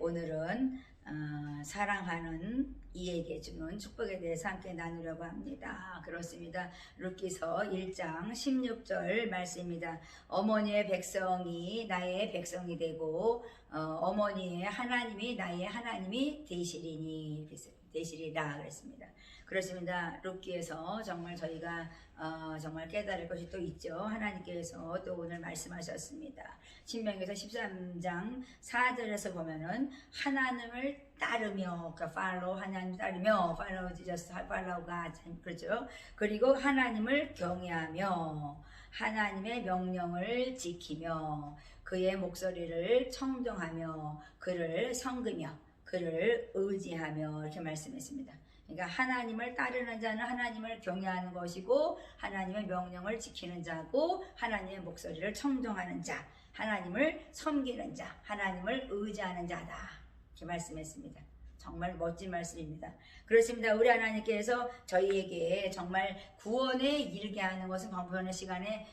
오늘은 사랑하는 이에게 주는 축복에 대해서 함께 나누려고 합니다. 그렇습니다. 룻기서 1장 16절 말씀입니다. 어머니의 백성이 나의 백성이 되고 어머니의 하나님이 나의 하나님이 되시리라 그랬습니다. 그렇습니다. 룻기에서 정말 저희가 정말 깨달을 것이 또 있죠. 하나님께서 또 오늘 말씀하셨습니다. 신명기서 13장 4절에서 보면은 하나님을 따르며, 그러니까 팔로우, 하나님 따르며, 팔로우 지저스, 팔로우가 그렇죠. 그리고 하나님을 경외하며 하나님의 명령을 지키며 그의 목소리를 청정하며 그를 섬기며 그를 의지하며 이렇게 말씀했습니다. 그러니까 하나님을 따르는 자는 하나님을 경외하는 것이고 하나님의 명령을 지키는 자고 하나님의 목소리를 청정하는 자, 하나님을 섬기는 자, 하나님을 의지하는 자다 이렇게 말씀했습니다. 정말 멋진 말씀입니다. 그렇습니다. 우리 하나님께서 저희에게 정말 구원에 이르게 하는 것은 방법하는 시간에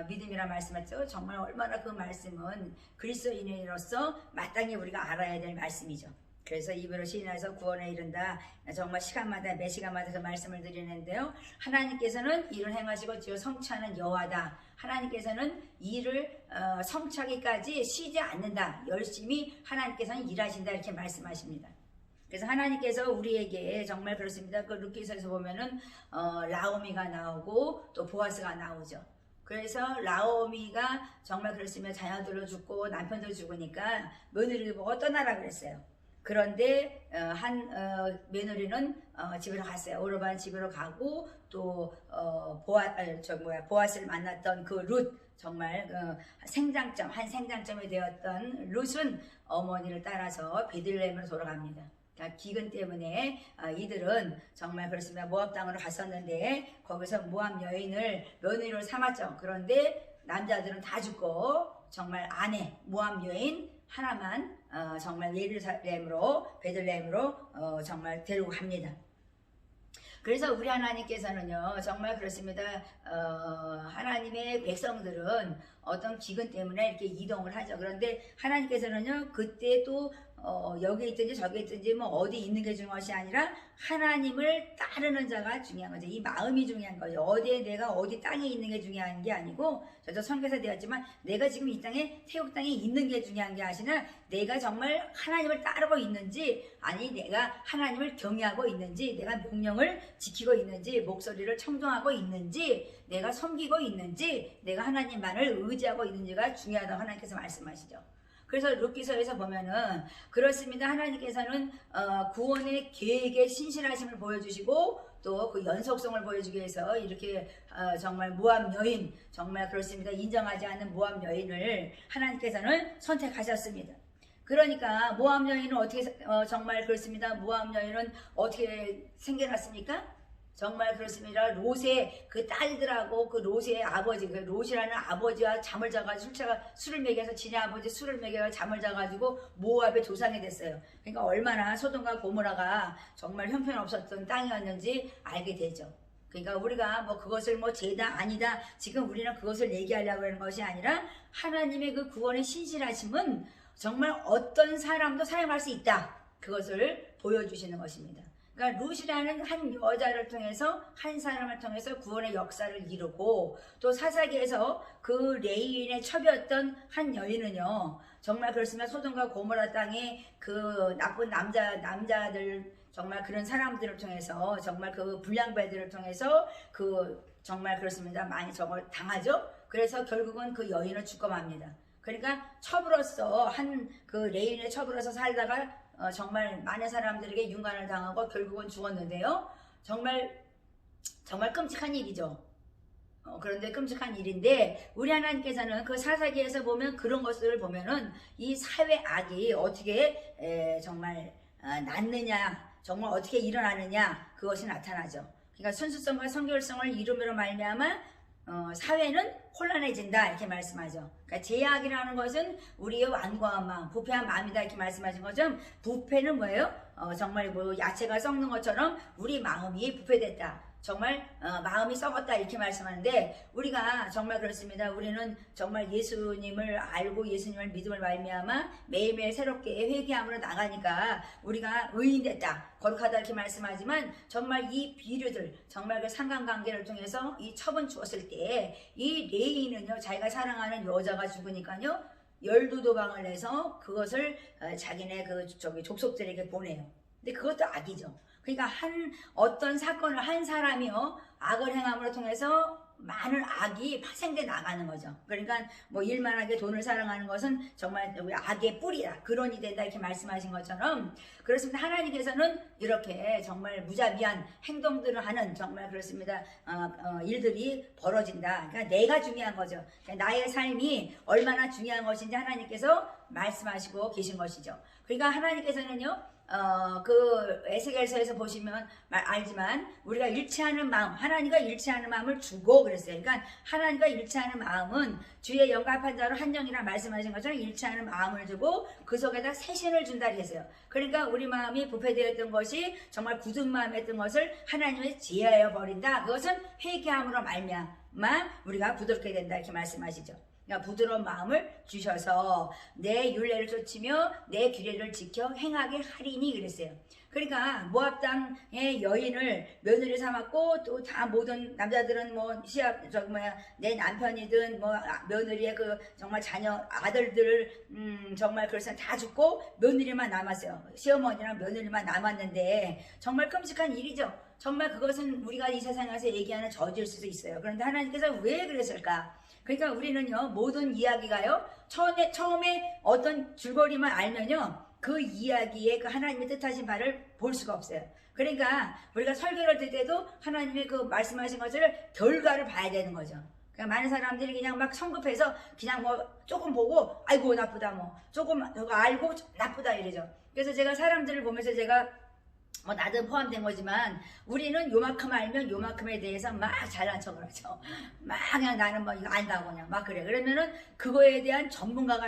믿음이라 말씀했죠. 정말 얼마나 그 말씀은 그리스도인으로서 마땅히 우리가 알아야 될 말씀이죠. 그래서 입으로 시인해서 구원에 이른다. 정말 시간마다 매 시간마다 그 말씀을 드리는데요. 하나님께서는 일을 행하시고 지어 성취하는 여호와다. 하나님께서는 일을 성취하기까지 쉬지 않는다. 열심히 하나님께서는 일하신다 이렇게 말씀하십니다. 그래서 하나님께서 우리에게 정말 그렇습니다. 그 룻기서에서 보면은 라오미가 나오고 또 보아스가 나오죠. 그래서 라오미가 정말 그렇습니다. 자녀들로 죽고 남편도 죽으니까 며느리를 보고 떠나라 그랬어요. 그런데 한 며느리는 집으로 갔어요. 오르반 집으로 가고 또 보아스를 만났던 그 룻 정말 생장점 한 생장점이 되었던 룻은 어머니를 따라서 베들레헴으로 돌아갑니다. 그러니까 기근 때문에 이들은 정말 그렇습니다. 모압 땅으로 갔었는데 거기서 모압 여인을 며느리로 삼았죠. 그런데 남자들은 다 죽고 정말 아내 모압 여인 하나만 정말 예루살렘으로 베들레헴으로 정말 데리고 갑니다. 그래서 우리 하나님께서는요 정말 그렇습니다. 하나님의 백성들은 어떤 기근 때문에 이렇게 이동을 하죠. 그런데 하나님께서는요 그때 또 여기 있든지 저기 있든지 뭐 어디 있는 게 중요한 것이 아니라 하나님을 따르는 자가 중요한 거죠. 이 마음이 중요한 거죠. 어디에 내가 어디 땅에 있는 게 중요한 게 아니고 저도 선교사 되었지만 내가 지금 이 땅에 태국 땅에 있는 게 중요한 게 아니라 내가 정말 하나님을 따르고 있는지 아니 내가 하나님을 경외하고 있는지 내가 명령을 지키고 있는지 목소리를 청정하고 있는지 내가 섬기고 있는지 내가 하나님만을 의지하고 있는지가 중요하다고 하나님께서 말씀하시죠. 그래서 룻기서에서 보면은 그렇습니다. 하나님께서는 구원의 계획의 신실하심을 보여주시고 또 그 연속성을 보여주기 위해서 이렇게 정말 모압 여인 정말 그렇습니다. 인정하지 않는 모압 여인을 하나님께서는 선택하셨습니다. 그러니까 모압 여인은 어떻게 정말 그렇습니다. 모압 여인은 어떻게 생겨났습니까? 정말 그렇습니다. 롯의 그 딸들하고 그 롯의 아버지, 그 롯이라는 아버지와 잠을 자가지고 술을 먹여서 지네 아버지 술을 먹여 잠을 자가지고 모압의 조상이 됐어요. 그러니까 얼마나 소돔과 고모라가 정말 형편없었던 땅이었는지 알게 되죠. 그러니까 우리가 뭐 그것을 뭐 죄다 아니다 지금 우리는 그것을 얘기하려고 하는 것이 아니라 하나님의 그 구원의 신실하심은 정말 어떤 사람도 사용할 수 있다. 그것을 보여주시는 것입니다. 그러니까 룻이라는 한 여자를 통해서 한 사람을 통해서 구원의 역사를 이루고 또 사사기에서 그 레인의 첩이었던 한 여인은요 정말 그렇습니다. 소돔과 고모라 땅에 그 나쁜 남자들 정말 그런 사람들을 통해서 정말 그 불량배들을 통해서 그 정말 그렇습니다. 많이 저걸 당하죠. 그래서 결국은 그 여인을 죽고 맙니다. 그러니까 첩으로서 한 그 레인의 첩으로서 살다가 정말 많은 사람들에게 윤관을 당하고 결국은 죽었는데요. 정말 끔찍한 일이죠. 그런데 끔찍한 일인데 우리 하나님께서는 그 사사기에서 보면 그런 것들을 보면은 이 사회 악이 어떻게 정말 낫느냐 정말 어떻게 일어나느냐 그것이 나타나죠. 그러니까 순수성과 성결성을 이루므로 말미암아 사회는 혼란해진다 이렇게 말씀하죠. 그러니까 제약이라는 것은 우리의 완고한 마음, 부패한 마음이다 이렇게 말씀하신 것처럼 부패는 뭐예요? 정말 뭐 야채가 썩는 것처럼 우리 마음이 부패됐다. 정말 마음이 썩었다 이렇게 말씀하는데 우리가 정말 그렇습니다. 우리는 정말 예수님을 알고 예수님을 믿음을 말미암아 매일매일 새롭게 회개함으로 나가니까 우리가 의인 됐다 거룩하다 이렇게 말씀하지만 정말 이 비류들 정말 그 상관관계를 통해서 이 처분 주었을 때 이 레이는요 자기가 사랑하는 여자가 죽으니까요 12도방을 내서 그것을 자기네 그 족속들에게 보내요. 근데 그것도 악이죠. 그러니까 어떤 사건을 한 사람이요 악을 행함으로 통해서 많은 악이 파생돼 나가는 거죠. 그러니까 뭐 일만하게 돈을 사랑하는 것은 정말 악의 뿌리다, 근원이 된다 이렇게 말씀하신 것처럼 그렇습니다. 하나님께서는 이렇게 정말 무자비한 행동들을 하는 정말 그렇습니다. 일들이 벌어진다. 그러니까 내가 중요한 거죠. 그러니까 나의 삶이 얼마나 중요한 것인지 하나님께서 말씀하시고 계신 것이죠. 그러니까 하나님께서는요. 그 에스겔서에서 보시면 알지만 우리가 일치하는 마음, 하나님과 일치하는 마음을 주고 그랬어요. 그러니까 하나님과 일치하는 마음은 주의 영감한 자로 한정이라 말씀하신 것처럼 일치하는 마음을 주고 그 속에다 새신을 준다 그랬어요. 그러니까 우리 마음이 부패되었던 것이 정말 굳은 마음이었던 것을 하나님의 지혜하여 버린다. 그것은 회개함으로 말미암아 우리가 부드럽게 된다 이렇게 말씀하시죠. 그러니까 부드러운 마음을 주셔서 내 율례를 쫓으며 내 규례를 지켜 행하게 하리니 그랬어요. 그러니까 모압 땅의 여인을 며느리 삼았고 또 다 모든 남자들은 뭐 내 남편이든 뭐 며느리의 그 정말 자녀 아들들을 정말 그래서 다 죽고 며느리만 남았어요. 시어머니랑 며느리만 남았는데 정말 끔찍한 일이죠. 정말 그것은 우리가 이 세상에서 얘기하는 저주일 수도 있어요. 그런데 하나님께서 왜 그랬을까? 그러니까 우리는요 모든 이야기가요 처음에 어떤 줄거리만 알면요 그 이야기에 그 하나님의 뜻하신 바를 볼 수가 없어요. 그러니까 우리가 설교를 들 때도 하나님의 그 말씀하신 것을 결과를 봐야 되는 거죠. 그러니까 많은 사람들이 그냥 막 성급해서 그냥 뭐 조금 보고 아이고 나쁘다 뭐 조금 알고 나쁘다 이러죠. 그래서 제가 사람들을 보면서 제가 뭐 나도 포함된 거지만 우리는 요만큼 알면 요만큼에 대해서 막 잘난 척을 하죠. 막 그냥 나는 뭐 이거 안다고 그냥 막 그래. 그러면은 그거에 대한 전문가가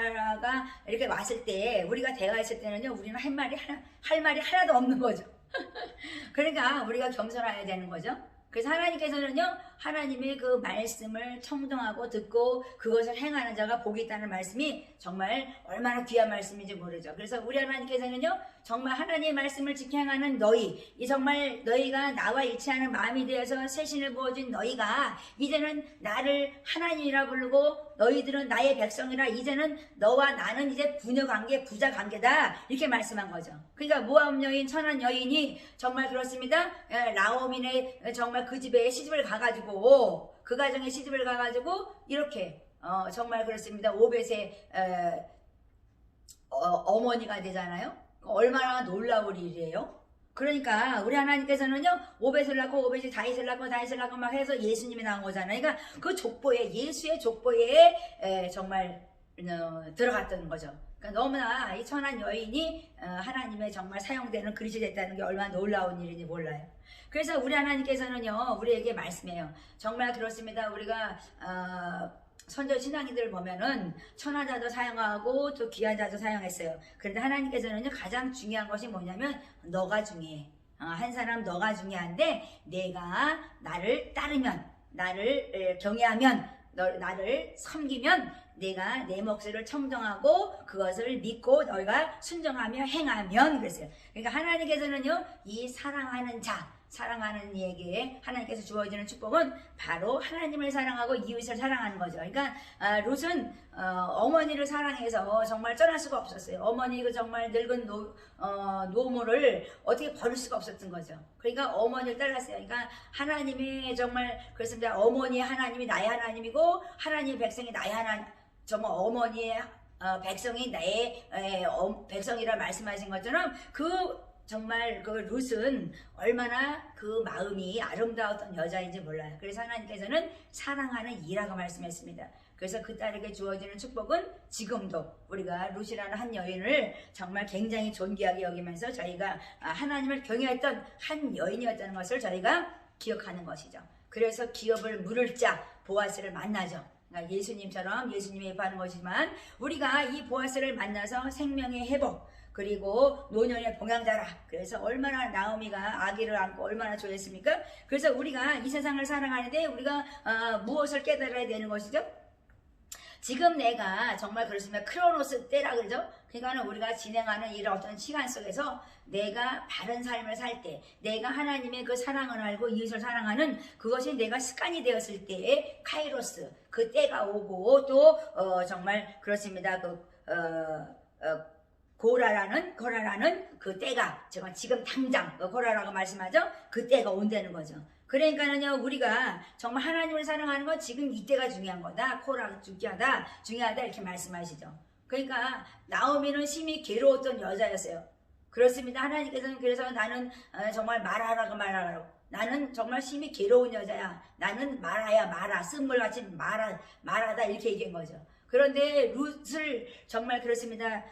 이렇게 왔을 때 우리가 대화했을 때는요 우리는 할 말이 하나도 없는 거죠. 그러니까 우리가 겸손해야 되는 거죠. 그래서 하나님께서는요 하나님의 그 말씀을 청정하고 듣고 그것을 행하는 자가 복이 있다는 말씀이 정말 얼마나 귀한 말씀인지 모르죠. 그래서 우리 하나님께서는요 정말 하나님의 말씀을 지켜 행하는 너희, 이 정말 너희가 나와 일치하는 마음이 되어서 새신을 부어준 너희가 이제는 나를 하나님이라 부르고 너희들은 나의 백성이라 이제는 너와 나는 이제 부녀관계 부자관계다 이렇게 말씀한 거죠. 그러니까 모압 여인 천한 여인이 정말 그렇습니다. 라오민의 정말 그 집에 시집을 가가지고 그 가정에 시집을 가가지고 이렇게 정말 그렇습니다. 오벳의 어머니가 되잖아요. 얼마나 놀라울 일이에요. 그러니까 우리 하나님께서는요 오벳을 낳고 오벳이 다윗을 낳고 다윗을 낳고 막 해서 예수님이 나온 거잖아요. 그러니까 그 족보에 예수의 족보에 정말 들어갔던 거죠. 그러니까 너무나 이 천한 여인이 하나님의 정말 사용되는 그릇이 됐다는 게 얼마나 놀라운 일인지 몰라요. 그래서 우리 하나님께서는요 우리에게 말씀해요. 정말 그렇습니다. 우리가 선조 신앙인들 보면은 천한 자도 사용하고 또 귀한 자도 사용했어요. 그런데 하나님께서는요 가장 중요한 것이 뭐냐면 너가 중요해. 한 사람 너가 중요한데 내가 나를 따르면 나를 경외하면 나를 섬기면 내가 내 목소리를 청정하고 그것을 믿고 너희가 순종하며 행하면 그랬어요. 그러니까 하나님께서는요 이 사랑하는 자 사랑하는 이에게 하나님께서 주어지는 축복은 바로 하나님을 사랑하고 이웃을 사랑하는 거죠. 그러니까 롯은 어머니를 사랑해서 정말 떠날 수가 없었어요. 어머니 그 정말 늙은 노모를 어떻게 버릴 수가 없었던 거죠. 그러니까 어머니를 따랐어요. 그러니까 하나님이 정말 그렇습니다. 어머니의 하나님이 나의 하나님이고 하나님의 백성이 나의 하나님. 정말 어머니의 백성이 나의 백성이라 말씀하신 것처럼 정말 그 룻은 얼마나 그 마음이 아름다웠던 여자인지 몰라요. 그래서 하나님께서는 사랑하는 이라고 말씀했습니다. 그래서 그 딸에게 주어지는 축복은 지금도 우리가 룻이라는 한 여인을 정말 굉장히 존귀하게 여기면서 저희가 하나님을 경외했던 한 여인이었다는 것을 저희가 기억하는 것이죠. 그래서 기업을 물을 자 보아스를 만나죠. 그러니까 예수님처럼 예수님이 예뻐하는 것이지만 우리가 이 보아스를 만나서 생명의 회복 그리고 노년의 봉양자라. 그래서 얼마나 나오미가 아기를 안고 얼마나 좋아했습니까? 그래서 우리가 이 세상을 살아가는데 우리가 무엇을 깨달아야 되는 것이죠? 지금 내가 정말 그렇습니다. 크로노스 때라 그러죠. 그러니까 우리가 진행하는 이런 어떤 시간 속에서 내가 바른 삶을 살 때, 내가 하나님의 그 사랑을 알고 이웃을 사랑하는 그것이 내가 습관이 되었을 때의 카이로스, 그 때가 오고 또 정말 그렇습니다. 고라라는 그 때가 지금 당장 고라라고 말씀하죠. 그 때가 온다는 거죠. 그러니까는요 우리가 정말 하나님을 사랑하는 건 지금 이때가 중요한 거다. 코라 중요하다 이렇게 말씀하시죠. 그러니까 나오미는 심히 괴로웠던 여자였어요. 그렇습니다. 하나님께서는 그래서 나는 정말 말하라고 나는 정말 심히 괴로운 여자야. 나는 말아 쓴물같이 말하다 이렇게 얘기한 거죠. 그런데 룻을 정말 그렇습니다.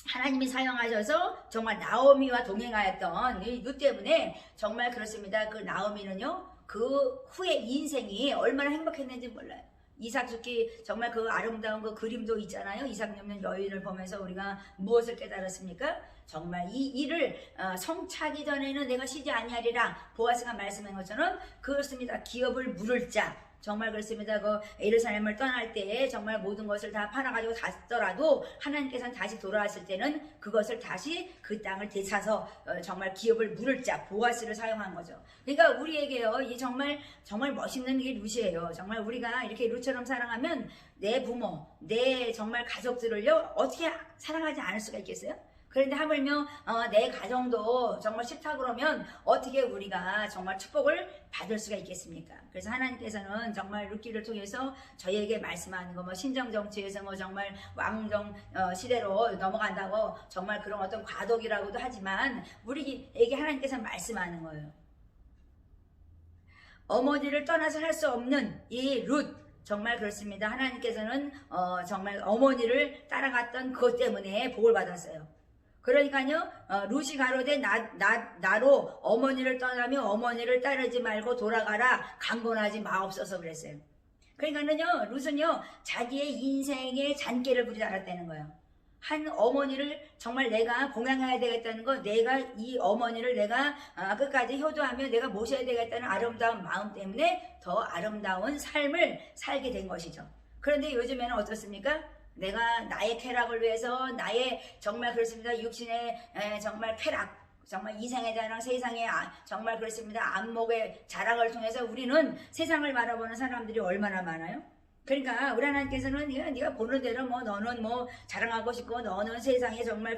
하나님이 사용하셔서 정말 나오미와 동행하였던 이 룻 때문에 정말 그렇습니다. 그 나오미는요 그 후에 인생이 얼마나 행복했는지 몰라요. 이삭 죽기 정말 그 아름다운 그 그림도 있잖아요. 이삭 엽는 여인을 보면서 우리가 무엇을 깨달았습니까? 정말 이 일을 성차기 전에는 내가 쉬지 아니하리라 보아스가 말씀한 것처럼 그렇습니다. 기업을 물을 자 정말 그렇습니다. 그 예루살렘을 떠날 때 정말 모든 것을 다 팔아가지고 갔더라도 하나님께서는 다시 돌아왔을 때는 그것을 다시 그 땅을 되찾아서 정말 기업을 물을 자 보아스를 사용한 거죠. 그러니까 우리에게요 이 정말 멋있는 게 룻이에요. 정말 우리가 이렇게 룻처럼 사랑하면 내 부모, 내 정말 가족들을요 어떻게 사랑하지 않을 수가 있겠어요? 그런데 하물며 내 가정도 정말 싫다 그러면 어떻게 우리가 정말 축복을 받을 수가 있겠습니까? 그래서 하나님께서는 정말 룻기를 통해서 저희에게 말씀하는 거 신정 정치에서 정말 왕정 시대로 넘어간다고 정말 그런 어떤 과도기라고도 하지만 우리에게 하나님께서 말씀하는 거예요. 어머니를 떠나서 할 수 없는 이 룻 정말 그렇습니다. 하나님께서는 정말 어머니를 따라갔던 그것 때문에 복을 받았어요. 그러니까요 룻이 가로되 나로 어머니를 떠나며 어머니를 따르지 말고 돌아가라 강권하지 마옵소서 그랬어요. 그러니까는요 룻은요 자기의 인생의 잔꾀를 부리지 않았다는 거예요. 한 어머니를 정말 내가 봉양해야 되겠다는 거, 내가 이 어머니를 내가 끝까지 효도하며 내가 모셔야 되겠다는 아름다운 마음 때문에 더 아름다운 삶을 살게 된 것이죠. 그런데 요즘에는 어떻습니까? 내가 나의 쾌락을 위해서 나의 정말 그렇습니다. 육신의 정말 쾌락 정말 이생의 자랑 세상의 정말 그렇습니다. 안목의 자랑을 통해서 우리는 세상을 바라보는 사람들이 얼마나 많아요? 그러니까 우리 하나님께서는 네가 보는 대로 너는 자랑하고 싶고 너는 세상에 정말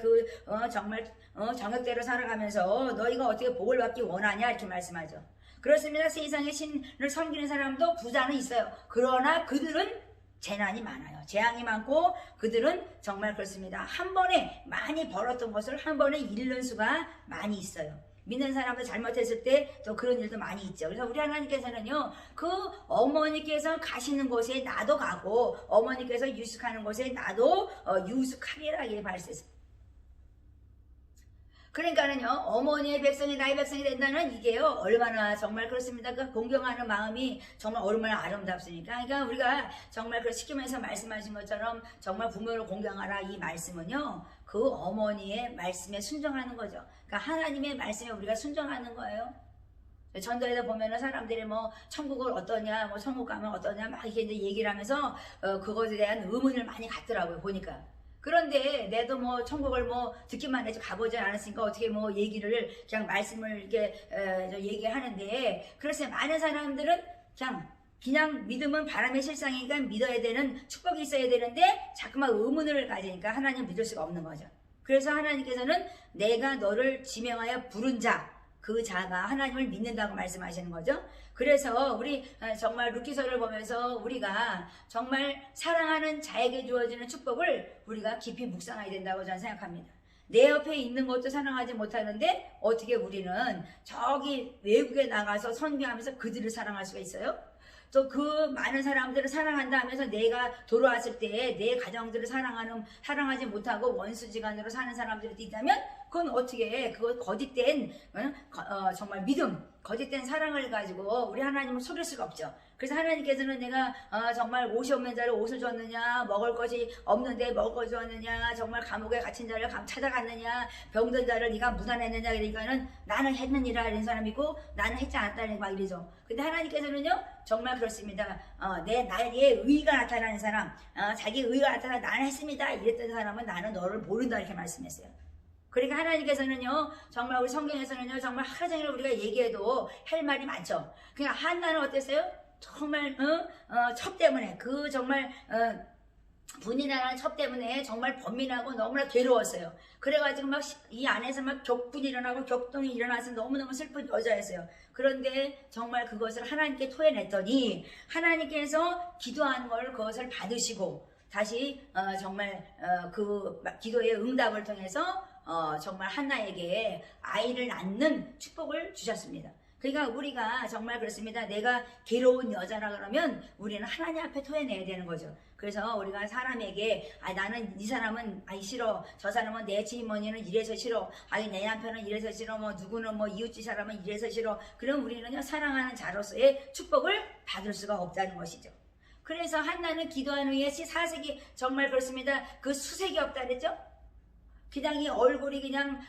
정욕대로 살아가면서 너희가 어떻게 복을 받기 원하냐 이렇게 말씀하죠. 그렇습니다. 세상의 신을 섬기는 사람도 부자는 있어요. 그러나 그들은 재난이 많아요. 재앙이 많고 그들은 정말 그렇습니다. 한 번에 많이 벌었던 것을 한 번에 잃는 수가 많이 있어요. 믿는 사람도 잘못했을 때 또 그런 일도 많이 있죠. 그래서 우리 하나님께서는요 그 어머니께서 가시는 곳에 나도 가고 어머니께서 유숙하는 곳에 나도 유숙하리라 이렇게 말씀했어요. 그러니까는요 어머니의 백성이 나의 백성이 된다는 이게요 얼마나 정말 그렇습니다. 그 공경하는 마음이 정말 얼마나 아름답습니까? 그러니까 우리가 정말 그 시키면서 말씀하신 것처럼 정말 부모를 공경하라 이 말씀은요 그 어머니의 말씀에 순종하는 거죠. 그러니까 하나님의 말씀에 우리가 순종하는 거예요. 전도에다 보면은 사람들이 천국을 어떠냐, 천국 가면 어떠냐 막 이렇게 이제 얘기를 하면서 그것에 대한 의문을 많이 갖더라고요 보니까. 그런데 내도 천국을 듣기만 해서 가보지 않았으니까 어떻게 얘기를 그냥 말씀을 이렇게 얘기하는데 그래서 많은 사람들은 그냥 믿음은 바람의 실상이니까 믿어야 되는 축복이 있어야 되는데 자꾸만 의문을 가지니까 하나님 믿을 수가 없는 거죠. 그래서 하나님께서는 내가 너를 지명하여 부른 자 그 자가 하나님을 믿는다고 말씀하시는 거죠. 그래서 우리 정말 룻기서를 보면서 우리가 정말 사랑하는 자에게 주어지는 축복을 우리가 깊이 묵상해야 된다고 저는 생각합니다. 내 옆에 있는 것도 사랑하지 못하는데 어떻게 우리는 저기 외국에 나가서 선교하면서 그들을 사랑할 수가 있어요? 또 그 많은 사람들을 사랑한다 하면서 내가 돌아왔을 때 내 가정들을 사랑하지 못하고 원수지간으로 사는 사람들이 있다면 그건 어떻게 그거 거짓된 정말 믿음 거짓된 사랑을 가지고 우리 하나님을 속일 수가 없죠. 그래서 하나님께서는 내가 정말 옷이 없는 자를 옷을 줬느냐, 먹을 것이 없는데 먹을 것을 줬느냐, 정말 감옥에 갇힌 자를 찾아갔느냐, 병든 자를 네가 무단했느냐, 그러니까는 나는 했느니라 이런 사람이 있고 나는 했지 않았다는 막 이러죠. 근데 하나님께서는요 정말 그렇습니다. 나의 의가 나타나는 사람, 자기 의가 나타나 나는 했습니다 이랬던 사람은 나는 너를 모른다 이렇게 말씀했어요. 그러니까 하나님께서는요 정말 우리 성경에서는요 정말 하루 종일 우리가 얘기해도 할 말이 많죠. 그러니까 한나는 어땠어요? 정말 첩 때문에 그 정말 분이나라는 첩 때문에 정말 번민하고 너무나 괴로웠어요. 그래가지고 막 이 안에서 막 격분이 일어나고 격동이 일어나서 너무너무 슬픈 여자였어요. 그런데 정말 그것을 하나님께 토해냈더니 하나님께서 기도하는 걸 그것을 받으시고 다시 정말 그 기도의 응답을 통해서 정말 한나에게 아이를 낳는 축복을 주셨습니다. 그러니까 우리가 정말 그렇습니다. 내가 괴로운 여자라 그러면 우리는 하나님 앞에 토해내야 되는 거죠. 그래서 우리가 사람에게 나는 이 사람은 싫어, 저 사람은 내 지머니는 이래서 싫어, 내 남편은 이래서 싫어, 뭐 누구는 뭐 이웃집 사람은 이래서 싫어. 그럼 우리는요 사랑하는 자로서의 축복을 받을 수가 없다는 것이죠. 그래서 한나는 기도한 후에 4색이 정말 그렇습니다. 그 수색이 없다 그랬죠? 그냥 이 얼굴이 그냥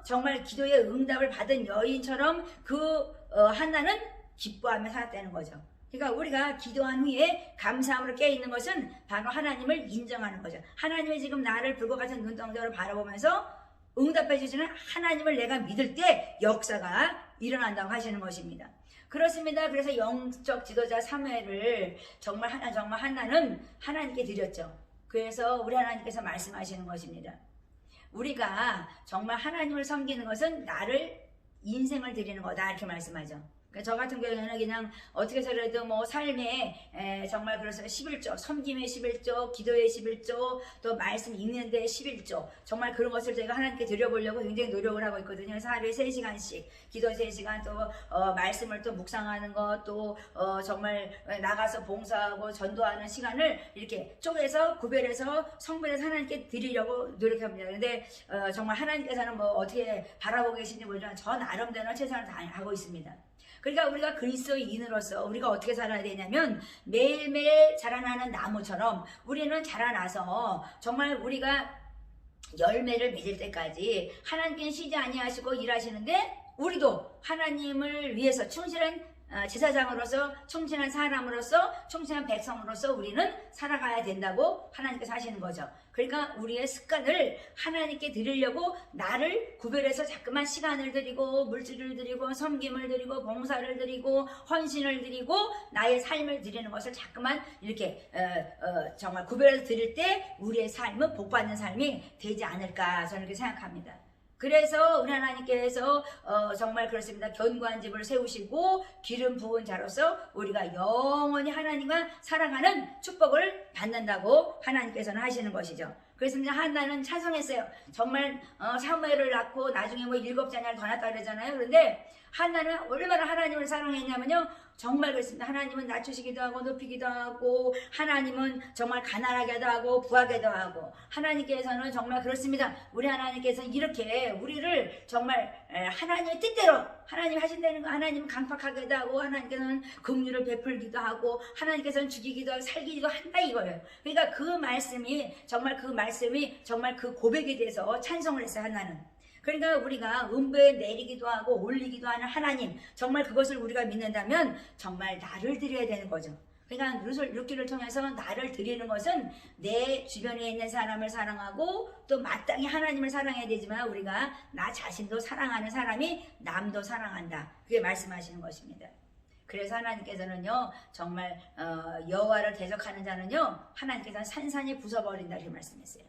정말 기도의 응답을 받은 여인처럼 그 한나는 기뻐하며 살았다는 거죠. 그러니까 우리가 기도한 후에 감사함으로 깨어있는 것은 바로 하나님을 인정하는 거죠. 하나님이 지금 나를 불과 같은 눈동자로 바라보면서 응답해 주시는 하나님을 내가 믿을 때 역사가 일어난다고 하시는 것입니다. 그렇습니다. 그래서 영적 지도자 사무엘을 정말 한나는 하나님께 드렸죠. 그래서 우리 하나님께서 말씀하시는 것입니다. 우리가 정말 하나님을 섬기는 것은 나를 인생을 드리는 거다 이렇게 말씀하죠. 저 같은 경우에는 그냥 어떻게 해서라도 뭐 삶에 정말 그래서 11조, 섬김의 11조, 기도의 11조, 또 말씀 읽는 데 11조 정말 그런 것을 제가 하나님께 드려보려고 굉장히 노력을 하고 있거든요. 그래서 하루에 3시간씩 기도 3시간 또 말씀을 또 묵상하는 것, 또 정말 나가서 봉사하고 전도하는 시간을 이렇게 쪼개서 구별해서 성별해서 하나님께 드리려고 노력합니다. 그런데 정말 하나님께서는 뭐 어떻게 바라보고 계신지 모르지만 저 나름대로 최선을 다하고 있습니다. 그러니까 우리가 그리스도인으로서 우리가 어떻게 살아야 되냐면 매일매일 자라나는 나무처럼 우리는 자라나서 정말 우리가 열매를 맺을 때까지 하나님께는 쉬지 아니하시고 일하시는데 우리도 하나님을 위해서 충실한 제사장으로서 충실한 사람으로서 충실한 백성으로서 우리는 살아가야 된다고 하나님께서 하시는 거죠. 그러니까 우리의 습관을 하나님께 드리려고 나를 구별해서 자꾸만 시간을 드리고 물질을 드리고 섬김을 드리고 봉사를 드리고 헌신을 드리고 나의 삶을 드리는 것을 자꾸만 이렇게 정말 구별해서 드릴 때 우리의 삶은 복받는 삶이 되지 않을까 저는 그렇게 생각합니다. 그래서 우리 하나님께서 정말 그렇습니다. 견고한 집을 세우시고 기름 부은 자로서 우리가 영원히 하나님과 사랑하는 축복을 받는다고 하나님께서는 하시는 것이죠. 그래서 이제 한나는 찬성했어요. 정말 사무엘을 낳고 나중에 뭐 7자녀를 더 낳았다 그러잖아요. 그런데 한나는 얼마나 하나님을 사랑했냐면요. 정말 그렇습니다. 하나님은 낮추시기도 하고 높이기도 하고 하나님은 정말 가난하게도 하고 부하게도 하고 하나님께서는 정말 그렇습니다. 우리 하나님께서는 이렇게 우리를 정말 하나님의 뜻대로 하나님 하신다는 거 하나님은 강팍하게도 하고 하나님께서는 긍휼을 베풀기도 하고 하나님께서는 죽이기도 하고 살기도 한다 이거예요. 그러니까 그 말씀이 정말 그 고백에 대해서 찬성을 했어요. 한나는. 그러니까 우리가 음부에 내리기도 하고 올리기도 하는 하나님 정말 그것을 우리가 믿는다면 정말 나를 드려야 되는 거죠. 그러니까 룻기를 통해서 나를 드리는 것은 내 주변에 있는 사람을 사랑하고 또 마땅히 하나님을 사랑해야 되지만 우리가 나 자신도 사랑하는 사람이 남도 사랑한다. 그게 말씀하시는 것입니다. 그래서 하나님께서는요 정말 여호와를 대적하는 자는요 하나님께서는 산산이 부숴버린다 이렇게 말씀했어요.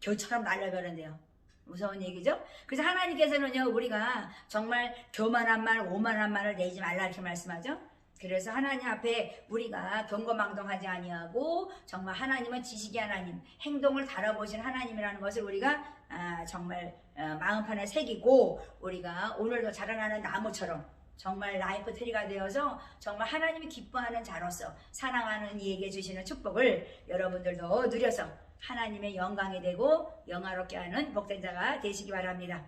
겨처럼 날려버린대요. 무서운 얘기죠. 그래서 하나님께서는요 우리가 정말 교만한 말 오만한 말을 내지 말라 이렇게 말씀하죠. 그래서 하나님 앞에 우리가 경거망동하지 아니하고 정말 하나님은 지식의 하나님 행동을 달아보신 하나님이라는 것을 우리가 정말 마음판에 새기고 우리가 오늘도 자라나는 나무처럼 정말 라이프 트리가 되어서 정말 하나님이 기뻐하는 자로서 사랑하는 이에게 주시는 축복을 여러분들도 누려서 하나님의 영광이 되고 영화롭게 하는 복된 자가 되시기 바랍니다.